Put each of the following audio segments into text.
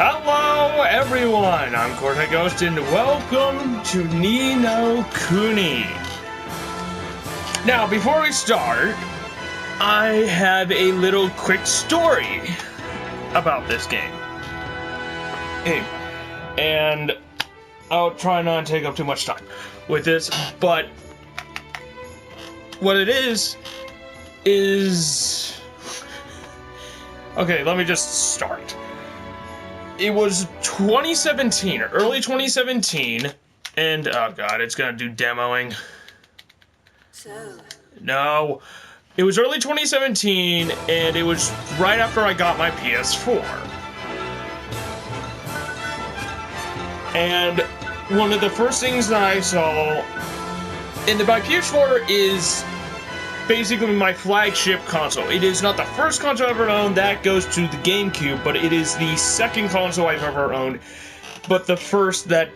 Hello everyone, I'm Cortex Ghost and welcome to NiNoKuni. Now before we start, I have a little quick story about this game. And I'll try not to take up too much time with this, but what it is... Okay, let me just start. It was 2017, early 2017, and oh god, it's gonna do demoing. No. It was early 2017, and it was right after I got my PS4. And one of the first things that I saw, and my PS4 is basically my flagship console. It is not the first console I've ever owned, that goes to the GameCube, but it is the second console I've ever owned, but the first that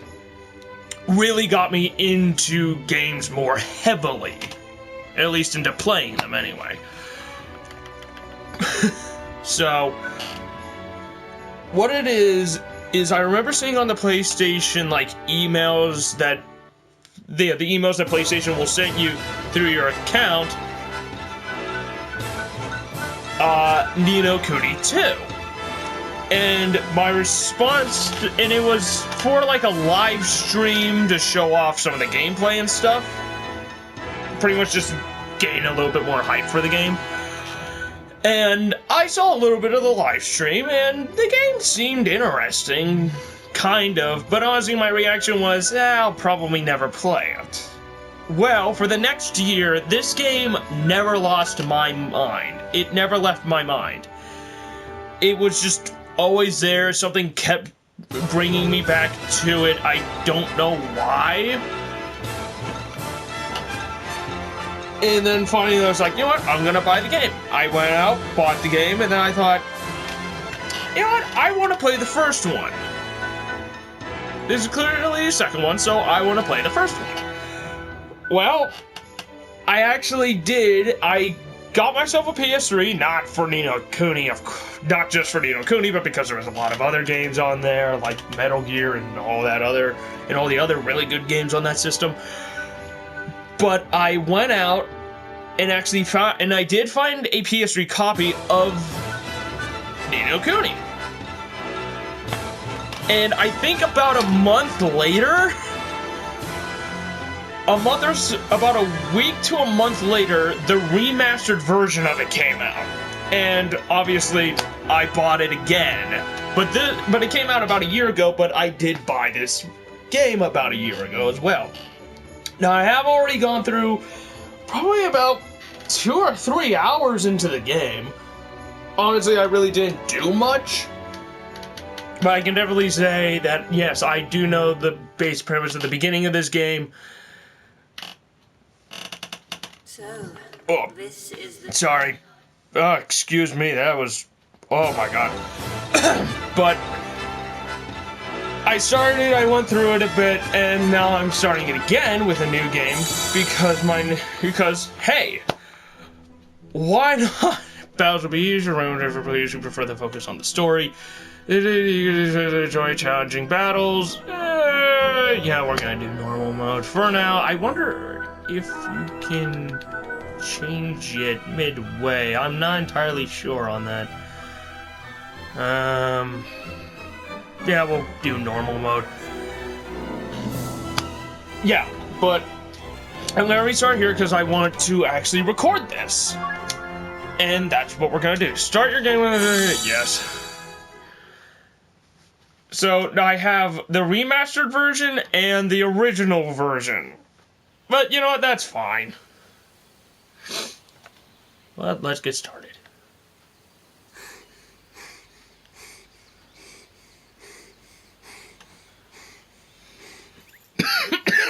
really got me into games more heavily. At least into playing them, anyway. So, what it is I remember seeing on the PlayStation, like, emails that... the emails that PlayStation will send you through your account, NiNoKuni 2. And my response, and it was for like a live stream to show off some of the gameplay and stuff. Pretty much just gain a little bit more hype for the game. And I saw a little bit of the live stream, and the game seemed interesting, kind of, but honestly my reaction was, I'll probably never play it. Well, for the next year, this game never lost my mind. It never left my mind. It was just always there. Something kept bringing me back to it. I don't know why. And then finally I was like, you know what, I'm gonna buy the game. I went out, bought the game, and then I thought, you know what, I want to play the first one. This is clearly the second one, so I want to play the first one. Well, I actually did. I got myself a PS3, not for NiNoKuni, not just for NiNoKuni, but because there was a lot of other games on there, like Metal Gear and all the other really good games on that system. But I went out and actually found, and I did find a PS3 copy of NiNoKuni. And I think about a month later, about a week to a month later, the remastered version of it came out. And obviously, I bought it again. But it came out about a year ago, but I did buy this game about a year ago as well. Now, I have already gone through probably about 2 or 3 hours into the game. Honestly, I really didn't do much. But I can definitely say that, yes, I do know the base premise at the beginning of this game. Oh, this is the... Sorry. Excuse me, that was... Oh my god. But... I went through it a bit, and now I'm starting it again with a new game, because, hey, why not? Battles will be easier, for players who prefer to focus on the story. Enjoy challenging battles. Yeah, we're gonna do normal mode for now. I wonder if you can change it midway. I'm not entirely sure on that. Yeah, we'll do normal mode. Yeah, but I'm gonna restart here because I want to actually record this. And that's what we're gonna do. Start your game with yes. So now I have the remastered version and the original version. But you know what, that's fine. But let's get started.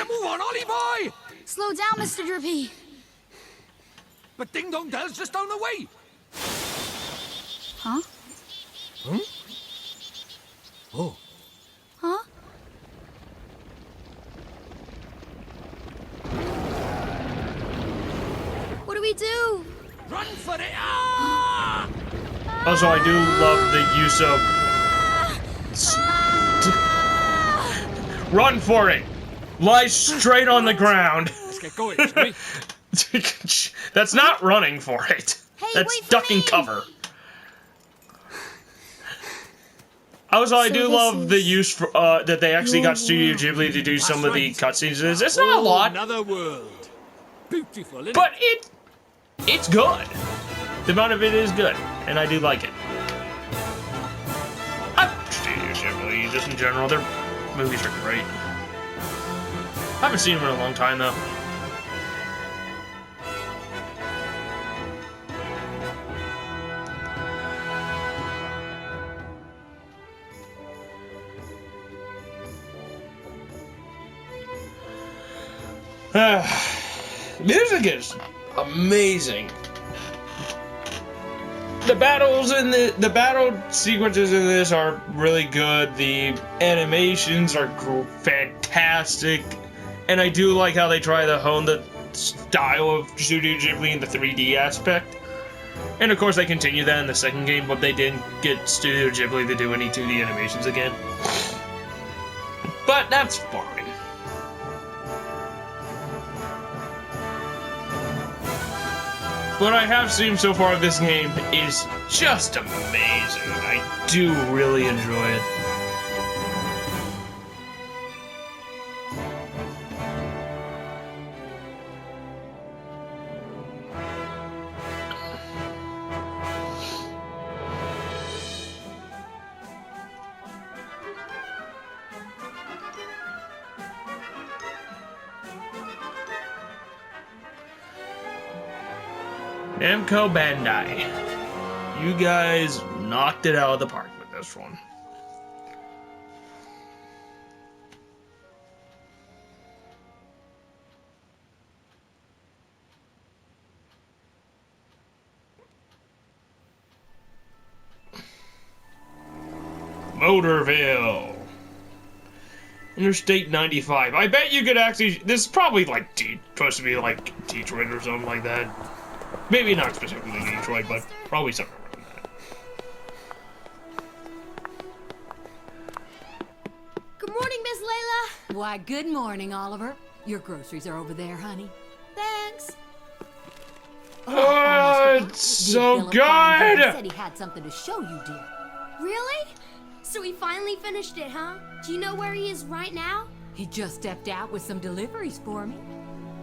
Move on, Ollie boy! Slow down, Mr. Drippy. But Ding Dong Dell's just down the way. Huh? Hmm? Oh. Huh? What do we do? Run for it! Ah! Also, I do love the use of Run for it. Lie straight on the ground. Let's get going, shall we? That's not running for it. Hey, That's wait for ducking me. cover. Also, I So do this love the is use for, that they actually your got Studio world. Ghibli to do some That's of the right. cutscenes in this. It's not a lot, Another world. Beautiful, isn't but it? it's good. The amount of it is good, and I do like it. Studio Ghibli, just in general, their movies are great. I haven't seen them in a long time, though. Music is amazing. The battles in the battle sequences in this are really good. The animations are fantastic, and I do like how they try to hone the style of Studio Ghibli in the 3D aspect. And of course, they continue that in the second game, but they didn't get Studio Ghibli to do any 2D animations again. But that's fine. What I have seen so far of this game is just amazing. I do really enjoy it. Namco Bandai, you guys knocked it out of the park with this one. Motorville. Interstate 95. I bet you could actually... This is probably like supposed to be like Detroit or something like that. Maybe not specifically Detroit, but probably somewhere around that. Good morning, Miss Layla. Why, good morning, Oliver. Your groceries are over there, honey. Thanks. Oh, it's so Philip Barnes good! said he had something to show you, dear. Really? So he finally finished it, huh? Do you know where he is right now? He just stepped out with some deliveries for me.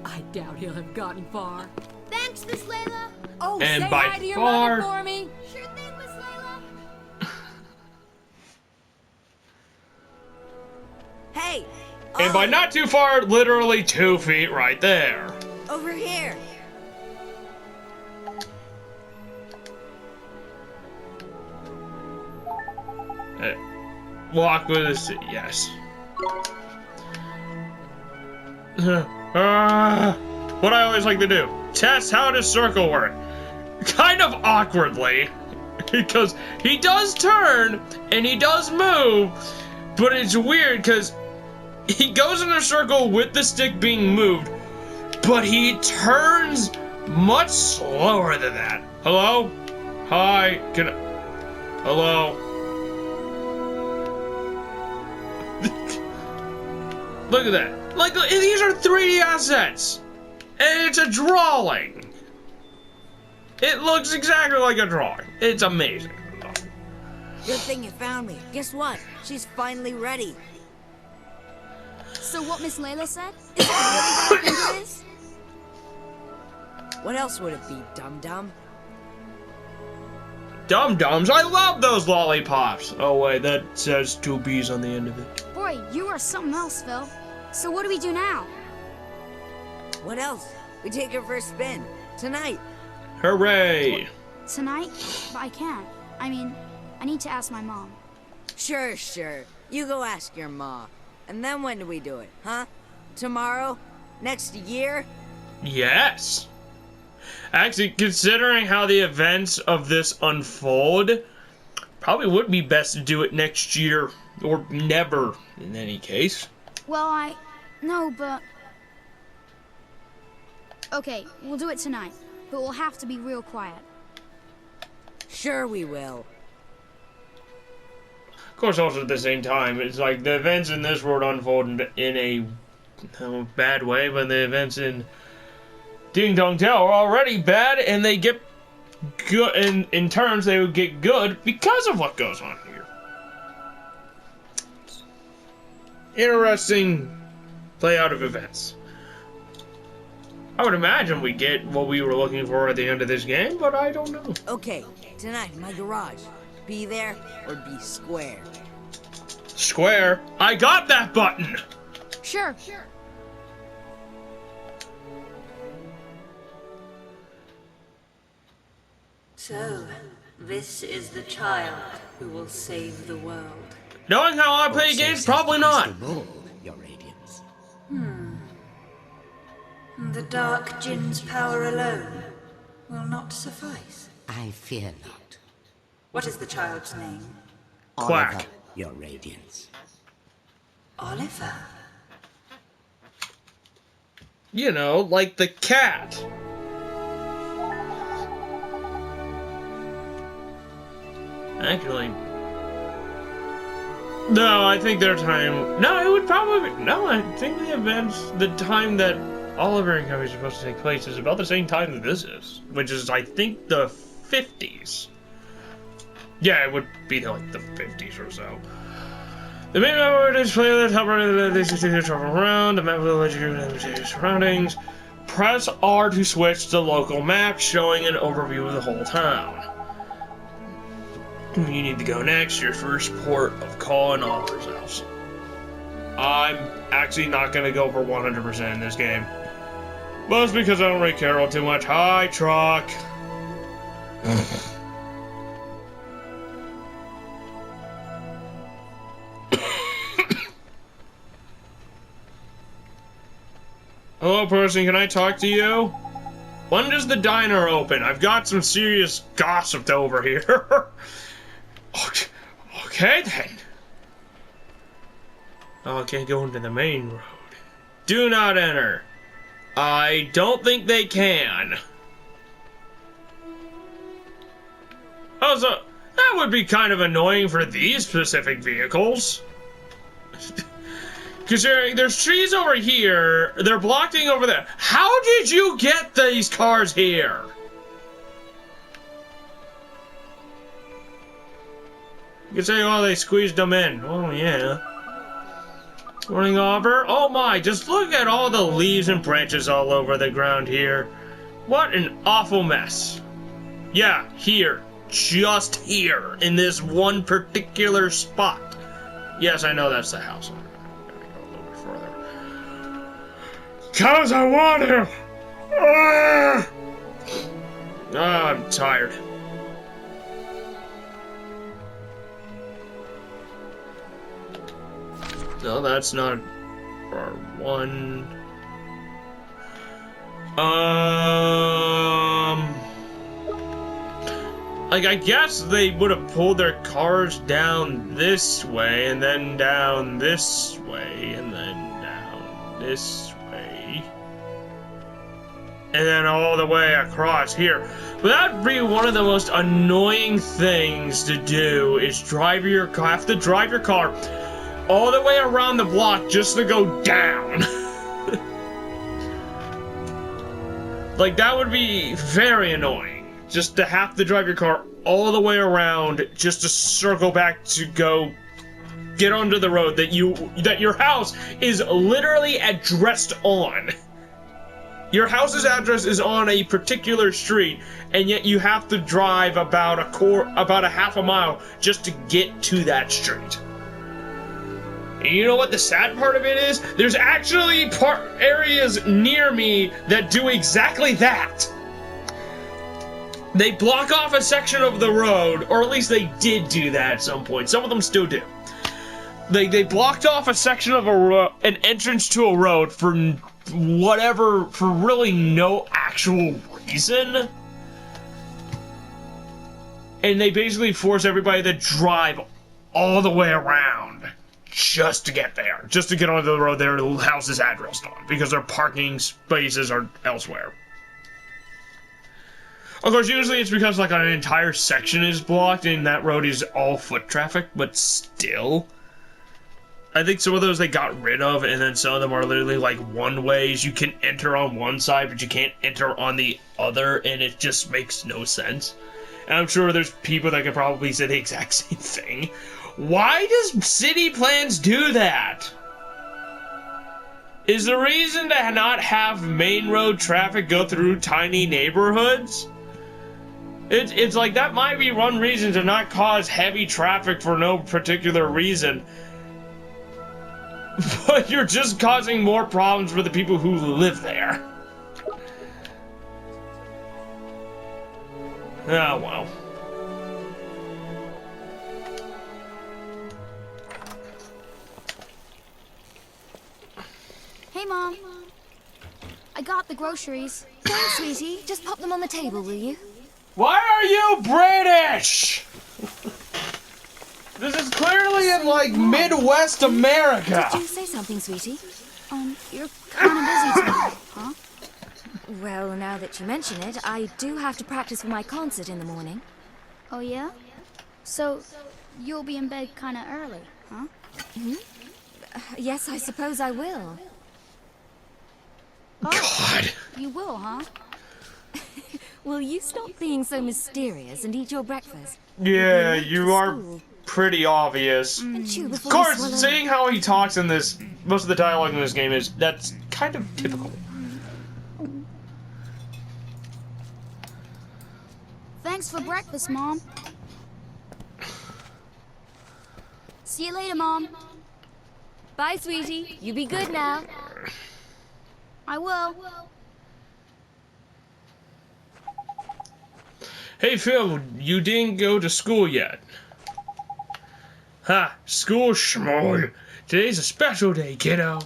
I doubt he'll have gotten far. Thanks, Miss Layla. Oh, And say by hi to your far- mother for me. Sure thing, Miss Layla. Hey! And by not too far, literally 2 feet right there. Over here! Walk with us, yes. What I always like to do, test how does circle work. Kind of awkwardly, because he does turn, and he does move, but it's weird, because he goes in a circle with the stick being moved, but he turns much slower than that. Hello? Hi, can I... Hello? Look at that. Like, these are 3D assets. And it's a drawing. It looks exactly like a drawing. It's amazing. Good thing you found me. Guess what? She's finally ready. So what Miss Layla said? Is it really what I think it is? What else would it be, dum-dum? Dum-dums, I love those lollipops. Oh wait, that says 2 B's on the end of it. Boy, you are something else, Phil. So what do we do now? What else? We take her for a spin. Tonight. Hooray! Tonight? But I can't. I mean, I need to ask my mom. Sure. You go ask your ma. And then when do we do it, huh? Tomorrow? Next year? Yes! Actually, considering how the events of this unfold, probably would be best to do it next year, or never, in any case. Well, no, but... Okay, we'll do it tonight, but we'll have to be real quiet. Sure we will. course, also at the same time, it's like the events in this world unfold in a bad way, but the events in Ding Dong Dell are already bad, and they get good. In turns, they would get good because of what goes on here. Interesting layout of events. I would imagine we get what we were looking for at the end of this game, but I don't know. Okay, tonight, my garage. Be there or be square. Square? I got that button! Sure. So, this is the child who will save the world. Knowing how I play games, probably not. Your Radiance. The Dark Djinn's power alone will not suffice. I fear not. What is the child's name? Quack. Oliver, Your Radiance. Oliver. You know, like the cat. Actually, no, I think their time. No, it would probably. No, I think the events, the time that Oliver and Co. is supposed to take place is about the same time that this is, which is, I think, the 50s. Yeah, it would be like the 50s or so. The main map will display the top right of the travel around. The map will let you the surroundings. Press R to switch to local map, showing an overview of the whole town. You need to go next. Your first port of call in Oliver's house. I'm actually not going to go for 100% in this game. Mostly because I don't really care all too much. Hi, truck. Hello, person. Can I talk to you? When does the diner open? I've got some serious gossip to overhear. Okay, then. Oh, I can't go into the main road. Do not enter. I don't think they can. Also, that would be kind of annoying for these specific vehicles. Considering there's trees over here, they're blocking over there. How did you get these cars here? You could say, oh, they squeezed them in. Oh, yeah. Morning, Oliver. Oh, my, just look at all the leaves and branches all over the ground here. What an awful mess. Yeah, here. Just here. In this one particular spot. Yes, I know that's the house. I'm gonna go a little bit further. 'Cause I want to. I'm tired. No, that's not R1. Like, I guess they would have pulled their cars down this way, and then down this way, and then down this way. And then all the way across here. But that'd be one of the most annoying things to do, is have to drive your car all the way around the block just to go down. Like, that would be very annoying. Just to have to drive your car all the way around just to circle back to go get onto the road that your house is literally addressed on. Your house's address is on a particular street, and yet you have to drive about a half a mile just to get to that street. And you know what the sad part of it is? There's actually areas near me that do exactly that. They block off a section of the road, or at least they did do that at some point. Some of them still do. They blocked off a section of an entrance to a road for really no actual reason. And they basically force everybody to drive all the way around just to get there. Just to get onto the road their house is addressed on. Because their parking spaces are elsewhere. Of course, usually it's because like an entire section is blocked and that road is all foot traffic, but still. I think some of those they got rid of, and then some of them are literally like one ways. You can enter on one side, but you can't enter on the other, and it just makes no sense. And I'm sure there's people that could probably say the exact same thing. Why does city plans do that? Is the reason to not have main road traffic go through tiny neighborhoods? It's like that might be one reason to not cause heavy traffic for no particular reason. But you're just causing more problems for the people who live there. Oh, wow. Hey, Mom. I got the groceries. Thanks, sweetie. Just pop them on the table, will you? Why are you British? This is clearly in, like, Midwest America. Did you say something, sweetie? You're kind of busy tonight, huh? Well, now that you mention it, I do have to practice for my concert in the morning. Oh, yeah? So, you'll be in bed kind of early, huh? Yes, I suppose I will. God. You will, huh? Will you stop being so mysterious and eat your breakfast? Yeah, Late you to are school. pretty obvious. And chew Of before you course, swallow. seeing how he talks in this, most of the dialogue in this game that's kind of typical. Thanks for breakfast, Mom. See you later, Mom. Bye, sweetie. You be good now. I will. Hey Phil, you didn't go to school yet. Ha, school schmoll. Today's a special day, kiddo.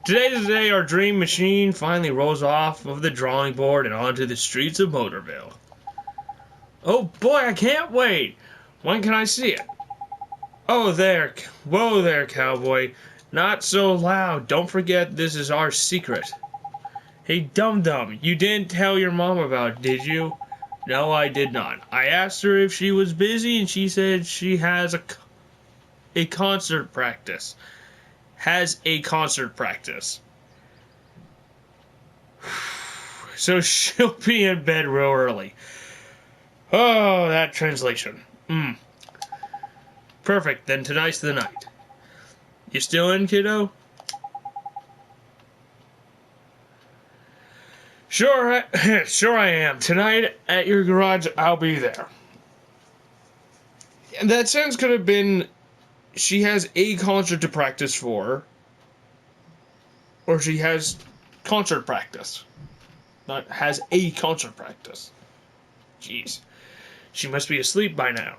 Today's the day our dream machine finally rolls off of the drawing board and onto the streets of Motorville. Oh boy, I can't wait. When can I see it? Oh there, whoa there, cowboy. Not so loud. Don't forget this is our secret. Hey, dum-dum, you didn't tell your mom about it, did you? No, I did not. I asked her if she was busy, and she said she has a concert practice. Has a concert practice. So she'll be in bed real early. Oh, that translation. Perfect, then tonight's the night. You still in, kiddo? Sure I am. Tonight at your garage, I'll be there. And that sentence could have been, she has a concert to practice for, or she has concert practice. Not has a concert practice. Jeez. She must be asleep by now.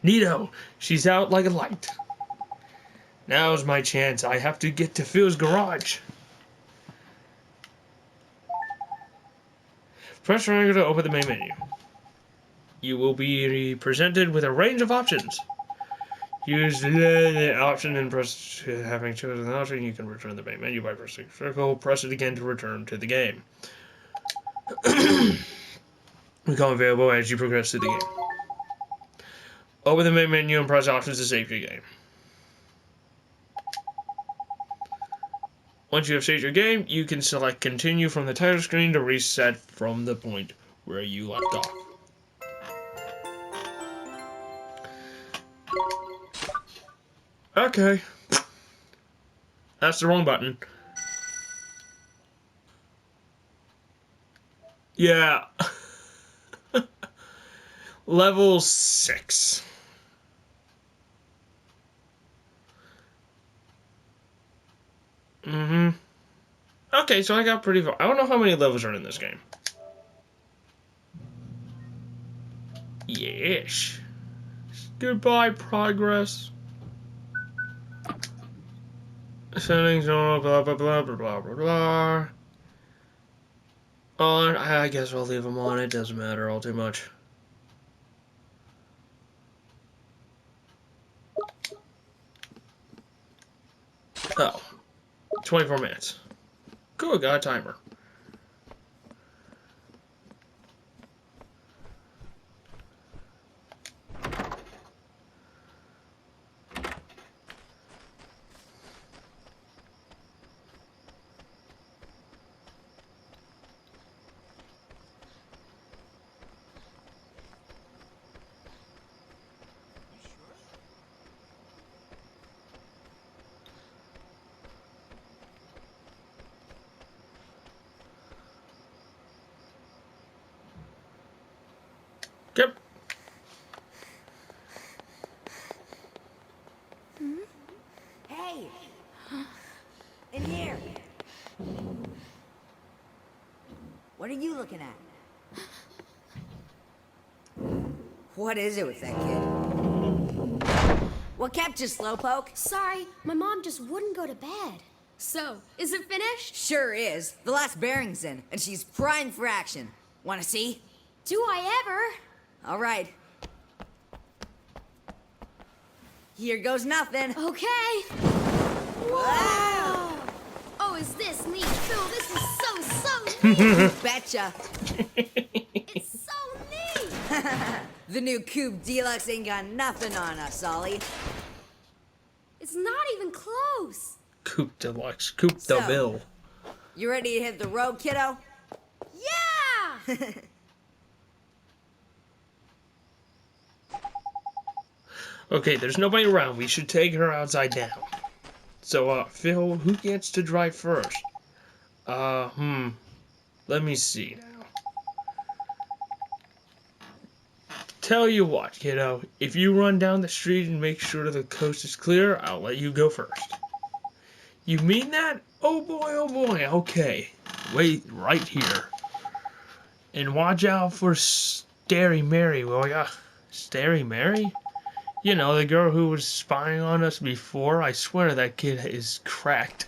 Neato, she's out like a light. Now's my chance. I have to get to Phil's garage. Press triangle to open the main menu. You will be presented with a range of options. Use the option and press, having chosen the option, you can return the main menu by pressing circle. Press it again to return to the game. Become available as you progress through the game. Open the main menu and press options to save your game. Once you have saved your game, you can select continue from the title screen to reset from the point where you left off. Okay. That's the wrong button. Yeah. Level 6. Okay, so I got pretty far. I don't know how many levels are in this game. Yes. Goodbye, progress. Settings, blah, blah, blah, blah, blah, blah, blah. On, I guess I'll leave them on. It doesn't matter all too much. Oh. 24 minutes. Cool, got a timer. Yep. Hey! In here! What are you looking at? What is it with that kid? What kept you, Slowpoke? Sorry, my mom just wouldn't go to bed. So, is it finished? Sure is. The last bearing's in, and she's primed for action. Wanna see? Do I ever? All right. Here goes nothing. Okay. Wow! Oh, is this neat, Phil? This is so neat. Betcha. It's so neat. The new Coupe Deluxe ain't got nothing on us, Ollie. It's not even close. Coupe Deluxe. Coupe de So- Ville. You ready to hit the road, kiddo? Yeah. Okay, there's nobody around. We should take her outside now. So, Phil, who gets to drive first? Let me see now. Tell you what, kiddo. If you run down the street and make sure the coast is clear, I'll let you go first. You mean that? Oh boy, okay. Wait right here. And watch out for Starry Mary, will ya? Starry Mary? You know, the girl who was spying on us before. I swear that kid is cracked.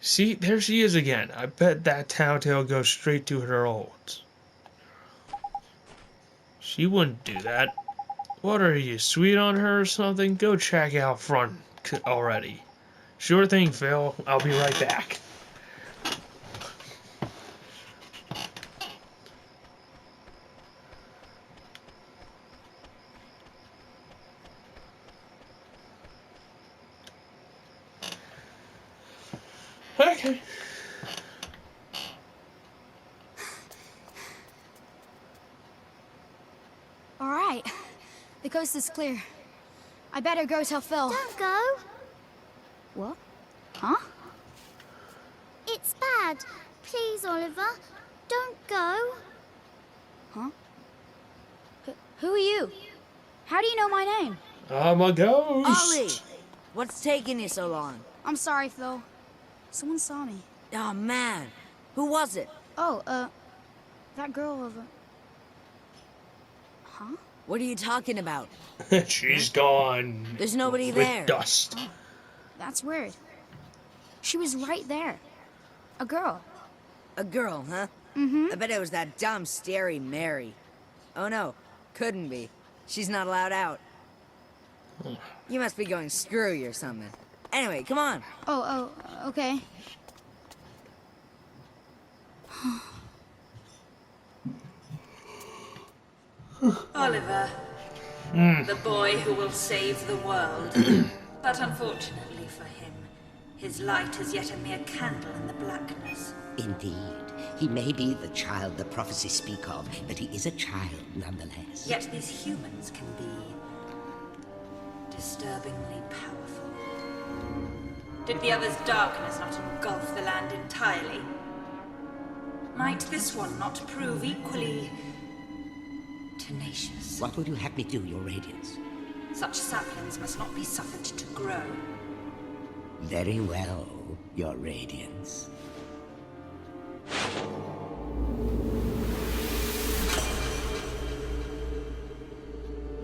See, there she is again. I bet that tattletale goes straight to her olds. She wouldn't do that. What are you, sweet on her or something? Go check out front already. Sure thing, Phil. I'll be right back. Okay. All right. The coast is clear. I better go tell Phil. Don't go. What? Huh? It's bad. Please, Oliver. Don't go. Huh? Who are you? How do you know my name? I'm a ghost. Ollie! What's taking you so long? I'm sorry, Phil. Someone saw me. Oh, man. Who was it? Oh, that girl over. Huh? What are you talking about? She's gone. There's nobody with there. dust. That's weird. She was right there. A girl. A girl, huh? Mm-hmm. I bet it was that dumb, Starry Mary. Oh, no. Couldn't be. She's not allowed out. You must be going screwy or something. Anyway, come on. Oh, okay. Oliver, the boy who will save the world. But unfortunately for him, his light is yet a mere candle in the blackness. Indeed. He may be the child the prophecies speak of, but he is a child nonetheless. Yet these humans can be disturbingly powerful. Did the other's darkness not engulf the land entirely? Might this one not prove equally tenacious? What would you have me do, Your Radiance? Such saplings must not be suffered to grow. Very well, Your Radiance.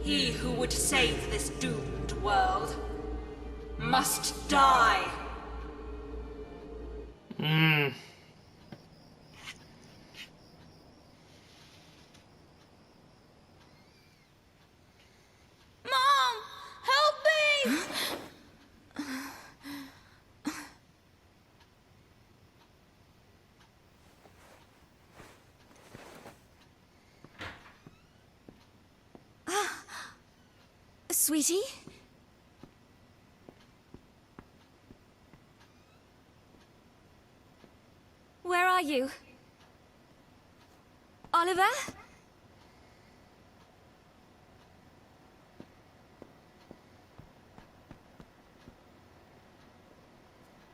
He who would save this doomed world must die. Mom, help me! Sweetie? Where are you? Oliver?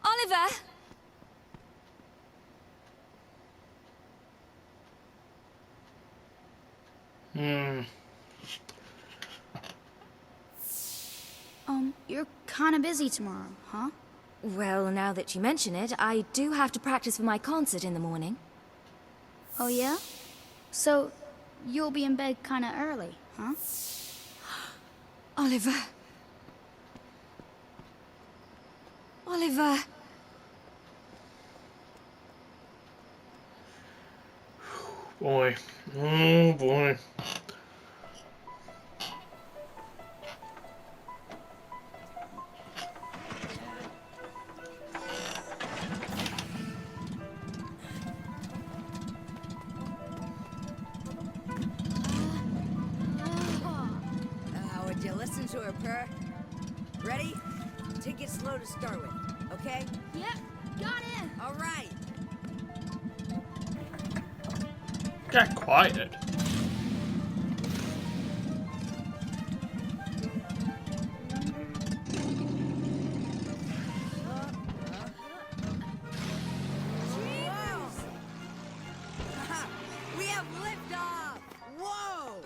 Oliver? kind of busy tomorrow, huh? Well, now that you mention it, I do have to practice for my concert in the morning. Oh, yeah? So, you'll be in bed kind of early, huh? Oliver. Oliver. Boy. Oh, boy. Would you listen to her purr? Ready? Take it slow to start with, okay? Yep, got it. All right. Got quiet. We have liftoff! Whoa!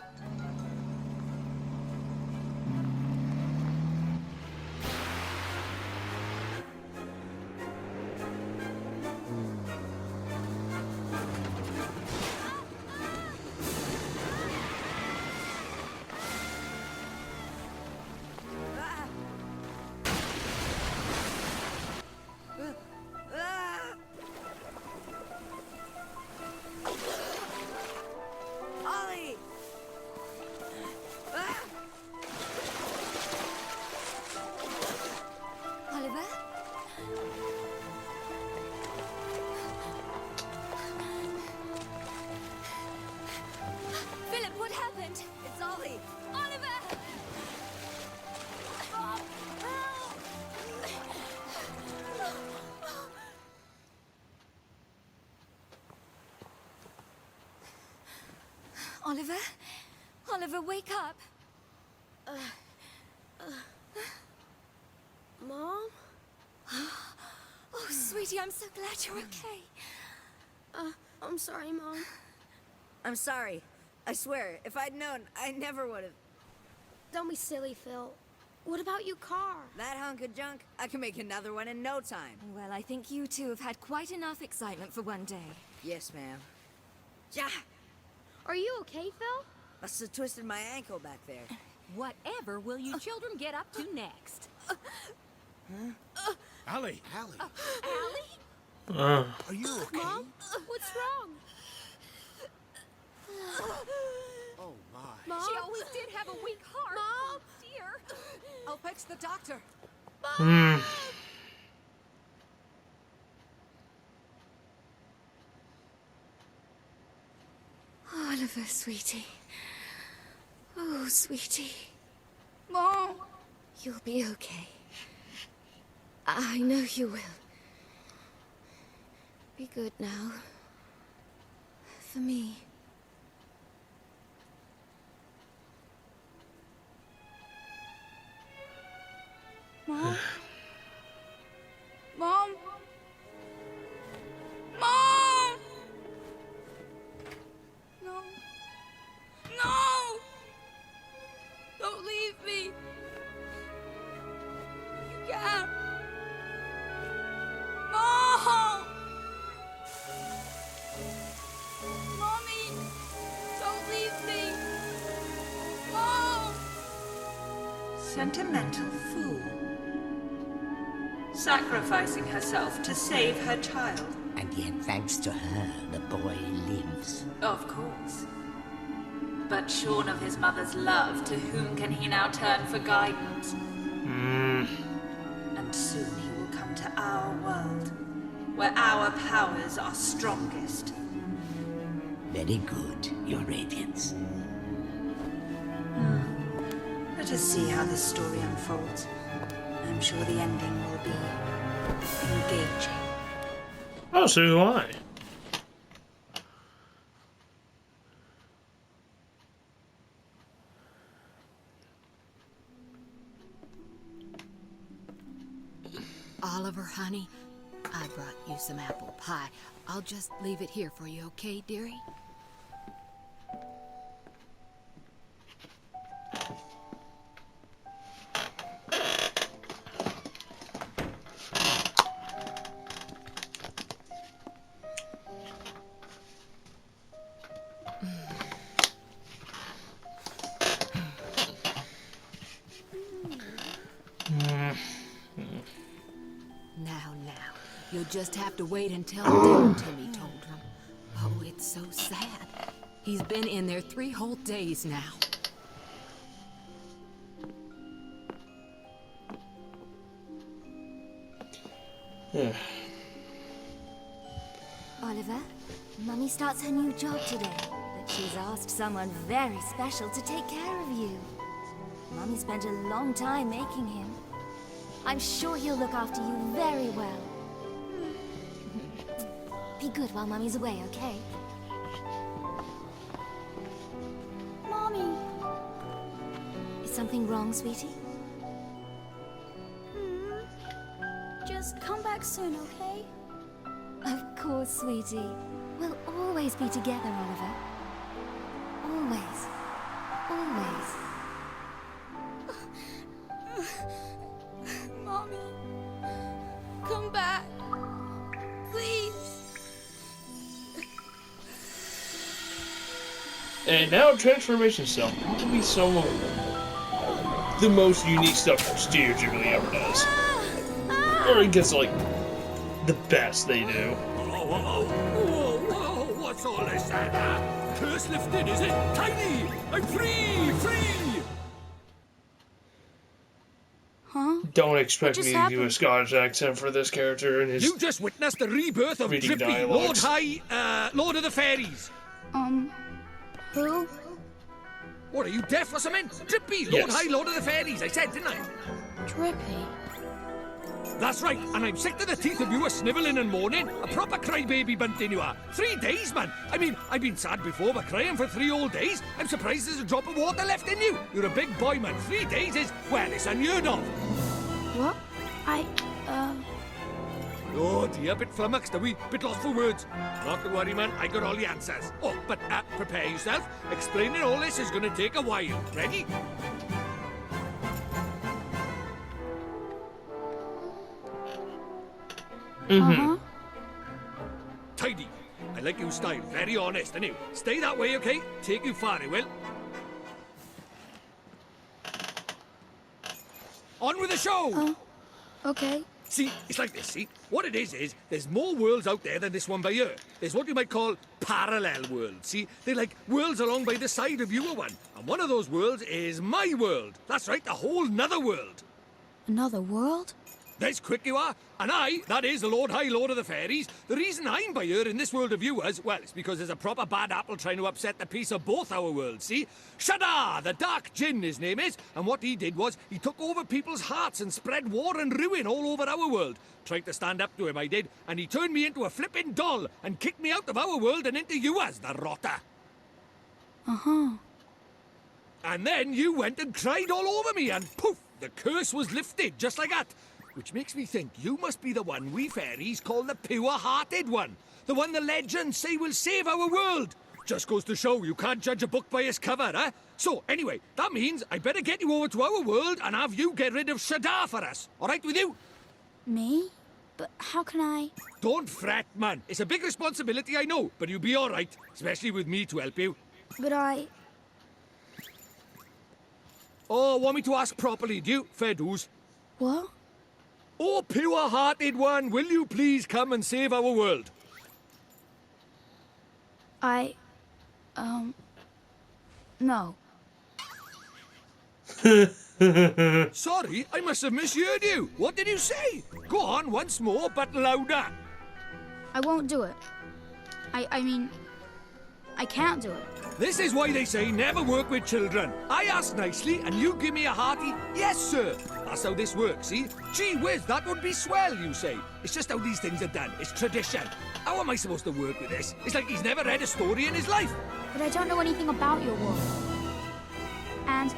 Ollie! Oliver? Philip, what happened? It's Ollie! Oliver! Oliver? Oliver, wake up! Mom? Oh, sweetie, I'm so glad you're okay. I'm sorry, Mom. I'm sorry. I swear, if I'd known, I never would have. Don't be silly, Phil. What about your car? That hunk of junk, I can make another one in no time. Well, I think you two have had quite enough excitement for one day. Yes, ma'am. Ja! Are you okay, Phil? Must have twisted my ankle back there. Whatever will you children get up to next? Allie! Allie? Are you okay? Mom? What's wrong? Oh, my. Mom? She always did have a weak heart. Mom? Oh, dear. I'll fetch the doctor. Oliver, sweetie. Oh, sweetie. Mom! You'll be okay. I know you will. Be good now. For me. Mom? Mom? Mom! No. No! Don't leave me. You can't. Mom! Mommy! Don't leave me. Mom! Sentimental fool. Sacrificing herself to save her child. And yet, thanks to her, the boy lives. Of course. But shorn of his mother's love, to whom can he now turn for guidance? And soon he will come to our world, where our powers are strongest. Very good, Your Radiance. Let us see how this story unfolds. I'm sure the ending will be engaging. Oh, so do I. Oliver, honey, I brought you some apple pie. I'll just leave it here for you, okay, dearie? You'll just have to wait until dawn, Timmy told him. Oh, it's so sad. He's been in there 3 whole days now. Oliver, Mummy starts her new job today, but she's asked someone very special to take care of you. Mummy spent a long time making him. I'm sure he'll look after you very well. Be good while Mummy's away, okay? Mommy. Is something wrong, sweetie? Just come back soon, okay? Of course, sweetie. We'll always be together, Oliver. Always. Always. Mommy. Come back. Please. And now Transformation Cell. Probably some of the most unique stuff Studio Ghibli ever does. Or I guess like the best they do. Whoa, what's all this? Curse lifted, is it? Tiny! I'm free! Free! Huh? Don't expect What me just to do a happened? Scottish accent for this character and his. You just witnessed the rebirth of Reading Drippy, dialogues. Lord of the Fairies. Who? What, are you deaf or something? Drippy, Yes. Lord of the Fairies, I said, didn't I? Drippy. That's right, and I'm sick to the teeth of you a snivelling and moaning. A proper crybaby bunting you are. 3 days, man. I mean, I've been sad before, but crying for 3 whole days? I'm surprised there's a drop of water left in you. You're a big boy, man. 3 days is, well, it's unheard of. What? Oh dear, bit flummoxed, are we? Bit lost for words. Not to worry, man, I got all the answers. Oh, but prepare yourself. Explaining all this is gonna take a while. Ready? Tidy. I like your style, very honest, and you stay that way, okay? Take you far, it will. On with the show! Okay. See, it's like this, see? What it is, there's more worlds out there than this one by here. There's what you might call parallel worlds, see? They're like worlds along by the side of your one. And one of those worlds is my world. That's right, a whole nother world. Another world? There's quick you are. And that is the Lord of the Fairies. The reason I'm by here in this world of yours, well, it's because there's a proper bad apple trying to upset the peace of both our worlds, see? Shadar, the Dark Djinn, his name is. And what he did was, he took over people's hearts and spread war and ruin all over our world. Tried to stand up to him, I did. And he turned me into a flippin' doll and kicked me out of our world and into yours, the rotter. And then you went and cried all over me and poof, the curse was lifted, just like that. Which makes me think you must be the one we fairies call the pure-hearted one. The one the legends say will save our world. Just goes to show you can't judge a book by its cover, eh? So, anyway, that means I better get you over to our world and have you get rid of Shadar for us. All right with you? Me? But how can I? Don't fret, man. It's a big responsibility, I know, but you'll be all right, especially with me to help you. But I... Oh, want me to ask properly, do you? Fair dues. What? Oh, pure-hearted one, will you please come and save our world? No. Sorry, I must have misheard you. What did you say? Go on once more, but louder. I won't do it. I mean... I can't do it. This is why they say never work with children. I ask nicely, and you give me a hearty, yes, sir. That's how this works, see? Gee whiz, that would be swell, you say. It's just how these things are done. It's tradition. How am I supposed to work with this? It's like he's never read a story in his life. But I don't know anything about your world. And...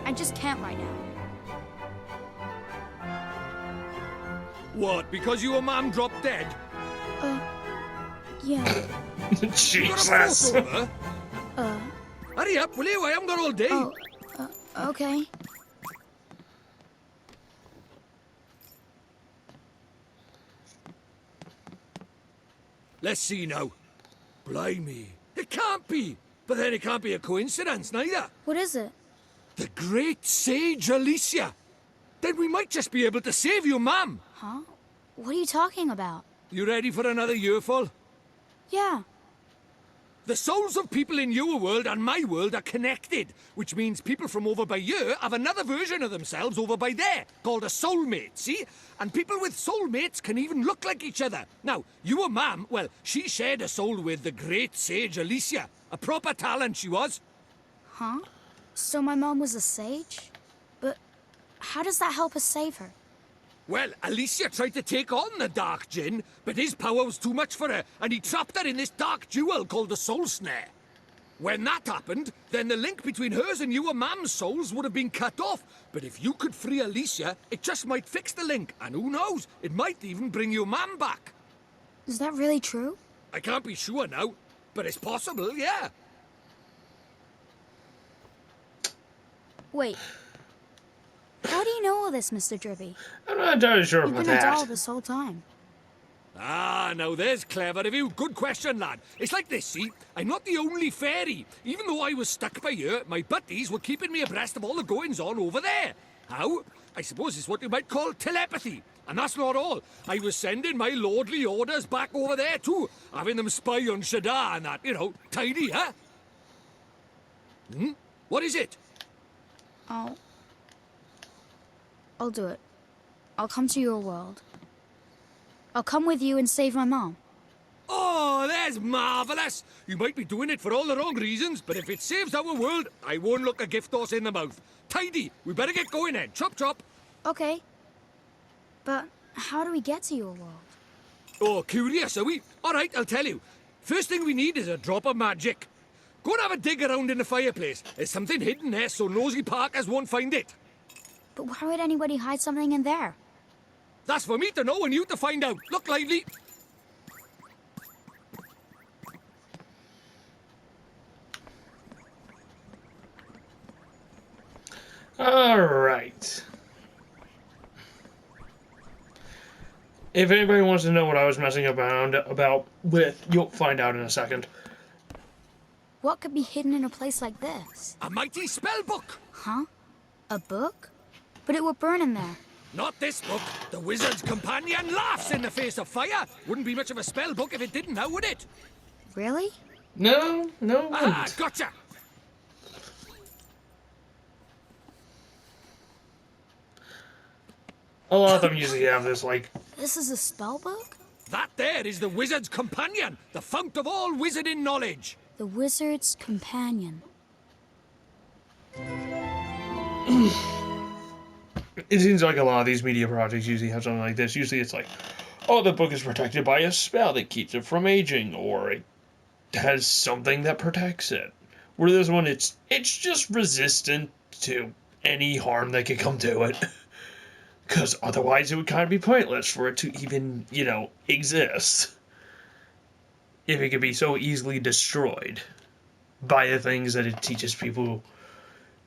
I just can't right now. What, because your mom dropped dead? Yeah. Jesus. You got a photo of her? Hurry up, will you? I haven't got all day. Okay. Let's see now. Blimey. It can't be. But then it can't be a coincidence, neither. What is it? The great sage Alicia. Then we might just be able to save you, ma'am. Huh? What are you talking about? You ready for another earful? Yeah. The souls of people in your world and my world are connected, which means people from over by here have another version of themselves over by there, called a soulmate, see? And people with soulmates can even look like each other. Now, your mum, well, she shared a soul with the great sage Alicia. A proper talent she was. Huh? So my mom was a sage? But how does that help us save her? Well, Alicia tried to take on the Dark Djinn, but his power was too much for her, and he trapped her in this dark jewel called the Soul Snare. When that happened, then the link between hers and your mam's souls would have been cut off. But if you could free Alicia, it just might fix the link, and who knows, it might even bring your mam back. Is that really true? I can't be sure now, but it's possible, yeah. Wait. How do you know all this, Mr. Dribby? I'm not entirely sure You've about been a doll that. this whole time. Ah, now there's clever of you. Good question, lad. It's like this, see? I'm not the only fairy. Even though I was stuck by here, my buddies were keeping me abreast of all the goings-on over there. How? I suppose it's what you might call telepathy. And that's not all. I was sending my lordly orders back over there, too. Having them spy on Shadar and that, you know, tidy, huh? What is it? I'll do it. I'll come to your world. I'll come with you and save my mom. Oh, that's marvellous! You might be doing it for all the wrong reasons, but if it saves our world, I won't look a gift horse in the mouth. Tidy! We better get going then. Chop chop! Okay. But how do we get to your world? Oh, curious, are we? Alright, I'll tell you. First thing we need is a drop of magic. Go and have a dig around in the fireplace. There's something hidden there so nosy Parkers won't find it. But why would anybody hide something in there? That's for me to know and you to find out. Look lively. Alright. If anybody wants to know what I was messing around about with, you'll find out in a second. What could be hidden in a place like this? A mighty spell book. Huh? A book? But it would burn in there. Not this book. The Wizard's Companion laughs in the face of fire. Wouldn't be much of a spell book if it didn't now, would it? Really? No, it Ah, wouldn't. gotcha. A lot of them usually have this, like, This is a spell book? That there is the Wizard's Companion, the fount of all wizarding knowledge. The Wizard's Companion. it seems like a lot of these media projects usually have something like this. Usually it's like, oh, the book is protected by a spell that keeps it from aging, or it has something that protects it. Where this one, it's just resistant to any harm that could come to it. Because otherwise it would kind of be pointless for it to even, exist. If it could be so easily destroyed by the things that it teaches people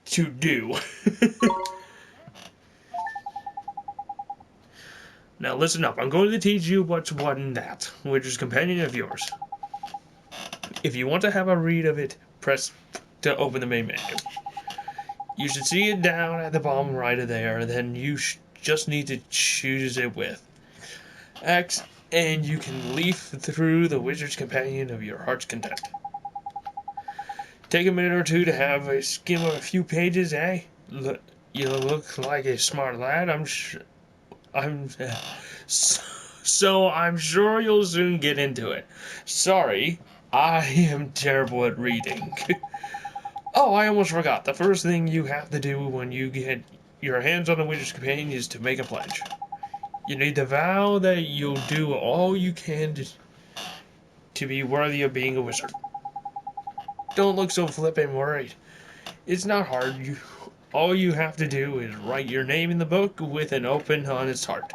to do. Now listen up, I'm going to teach you what's what and that, which is companion of yours. If you want to have a read of it, press to open the main menu. You should see it down at the bottom right of there, then you just need to choose it with X, and you can leaf through the Wizard's Companion of your heart's content. Take a minute or two to have a skim of a few pages, eh? You look like a smart lad, so I'm sure you'll soon get into it. Sorry, I am terrible at reading. Oh, I almost forgot. The first thing you have to do when you get your hands on the Wizard's Companion is to make a pledge. You need to vow that you'll do all you can to be worthy of being a wizard. Don't look so flippin' worried. It's not hard. All you have to do is write your name in the book with an open, honest heart.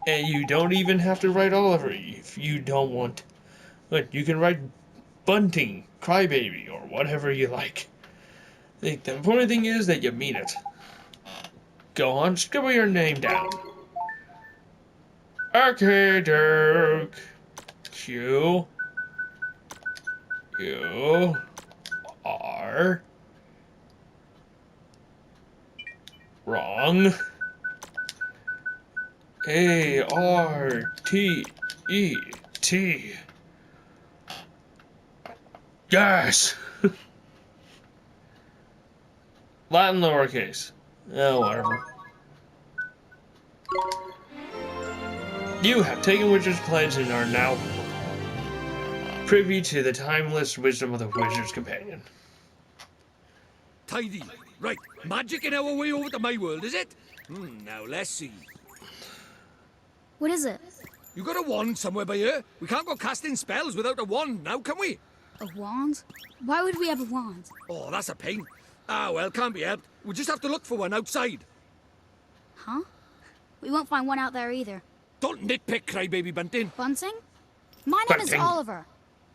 And you don't even have to write all of it if you don't want. But you can write Bunting, Crybaby, or whatever you like. The important thing is that you mean it. Go on, scribble your name down. Okay, Dirk. You are wrong. A-R-T-E-T. Yes! Latin lowercase. Oh, whatever. You have taken Wizard's Pledge and are now privy to the timeless wisdom of the Wizard's Companion. Tidy. Right, magic in our way over to my world, is it? Now let's see. What is it? You got a wand somewhere by here? We can't go casting spells without a wand now, can we? A wand? Why would we have a wand? Oh, that's a pain. Ah, well, can't be helped. We'll just have to look for one outside. Huh? We won't find one out there either. Don't nitpick, Crybaby Bunting. Bunting? My name is Oliver.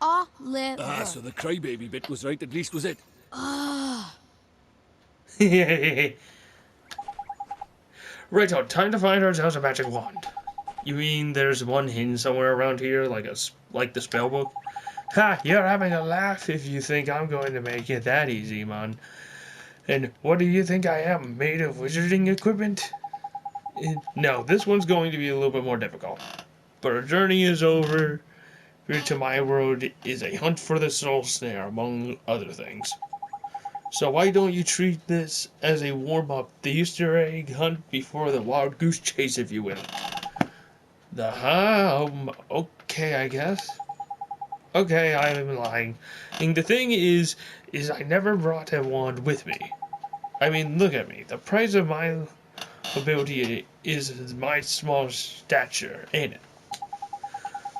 Oliver. Ah, so the Crybaby bit was right, at least, was it? Right on, time to find ourselves a magic wand. You mean there's one hidden somewhere around here, like the spell book? Ha! You're having a laugh if you think I'm going to make it that easy, man. And what do you think I am, made of wizarding equipment? No, this one's going to be a little bit more difficult. But our journey is over. Here to my world is a hunt for the soul snare, among other things. So why don't you treat this as a warm-up, the Easter egg hunt before the wild goose chase, if you will? Okay, I guess. Okay, I'm lying. And the thing is I never brought a wand with me. I mean, look at me. The price of my ability is my small stature, ain't it?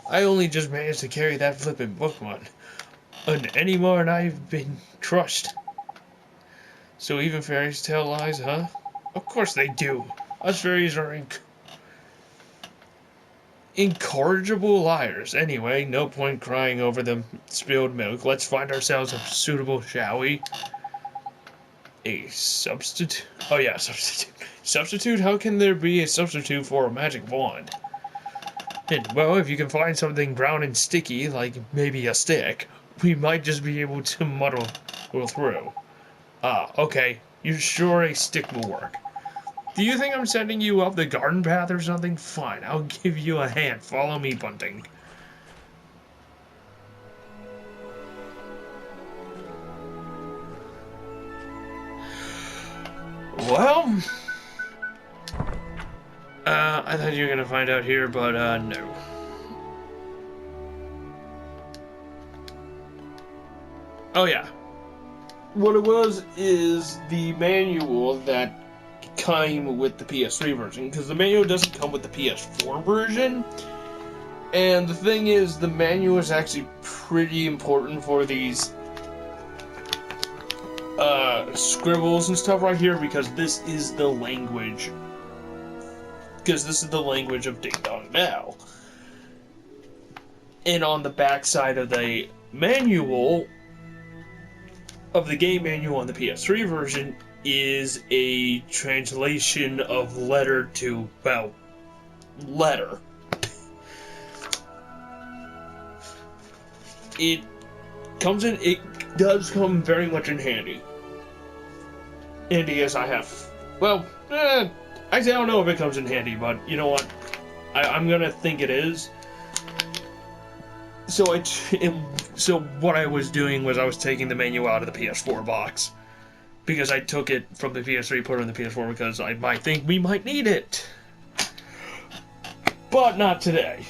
I only just managed to carry that flippin' book one. And any more and I've been crushed. So even fairies tell lies, huh? Of course they do. Us fairies are incorrigible liars. Anyway, no point crying over the spilled milk. Let's find ourselves a suitable, shall we? A substitute? Oh yeah, substitute. Substitute? How can there be a substitute for a magic wand? And, well, if you can find something brown and sticky, like maybe a stick, we might just be able to muddle through. Ah, okay. You're sure a stick will work? Do you think I'm sending you up the garden path or something? Fine, I'll give you a hand. Follow me, Bunting. Well, I thought you were gonna find out here, but no. Oh yeah. What it was is the manual that came with the PS3 version, because the manual doesn't come with the PS4 version. And the thing is, the manual is actually pretty important for these scribbles and stuff right here, because this is the language. Because this is the language of Ding Dong Bell. And on the back side of the manual, of the game manual on the PS3 version, is a translation of letter to, well, letter. It does come very much in handy. And yes, I have, well, I don't know if it comes in handy, but you know what? I'm gonna think it is. So what I was doing was I was taking the menu out of the PS4 box. Because I took it from the PS3, put it in the PS4, because I might think we might need it. But not today.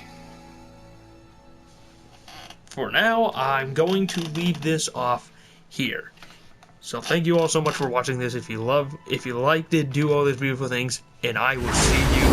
For now, I'm going to leave this off here. So thank you all so much for watching this. If you liked it, do all these beautiful things, and I will see you